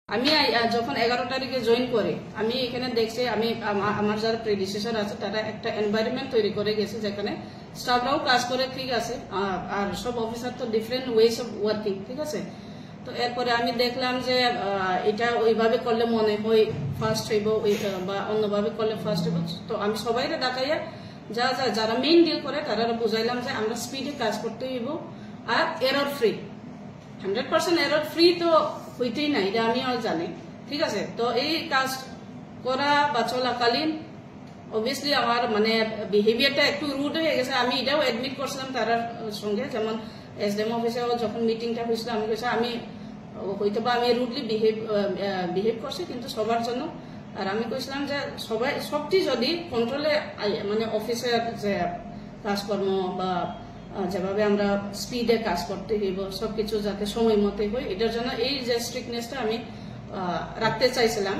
আমি যখন 11 তারিখে জয়েন করি আমি এখানে দেখছি আমি আমার যারা প্রেডিসেসর আছে তারা একটা এনভায়রনমেন্ট তৈরি করে গেছে যেখানে স্টাফরাও কাজ করে ঠিক আছে আর সব অফিসার তো ডিফারেন্ট ওয়েজ অফ ওয়ার্কিং ঠিক আছে। তো এরপরে আমি দেখলাম যে এটা ওইভাবে করলে মনে হয় ফার্স্ট হইব বা অন্যভাবে করলে ফার্স্ট হইব। তো আমি সবাইকে ডাকাইয়া যারা মেইন ডিল করে তারা বুঝাইলাম যে আমরা স্পিডে কাজ করতে হইব আর এরর ফ্রি 100% এরর ফ্রি তো হইতেই না, এটা আমিও জানি ঠিক আছে। তো এই কাজ করা বা চলাকালীন অবভিয়াসলি আমার মানে বিহেভিয়ারটা একটু রুড হয়ে গেছে। আমি এটাও অ্যাডমিট করছিলাম তার সঙ্গে, যেমন এসডিএম অফিসে যখন মিটিংটা হয়েছিল আমি কেছি আমি হয়তো বা আমি রুডলি বিহেভ করছি কিন্তু সবার জন্য। আর আমি কইছিলাম যে সবটি যদি কন্ট্রোলে মানে অফিসের যে কাজকর্ম বা যেভাবে আমরা স্পিডে কাজ করতে হইব সবকিছু যাতে সময় মতে হয় এটার জন্য এই যে স্ট্রিক্টনেসটা আমি রাখতে চাইছিলাম।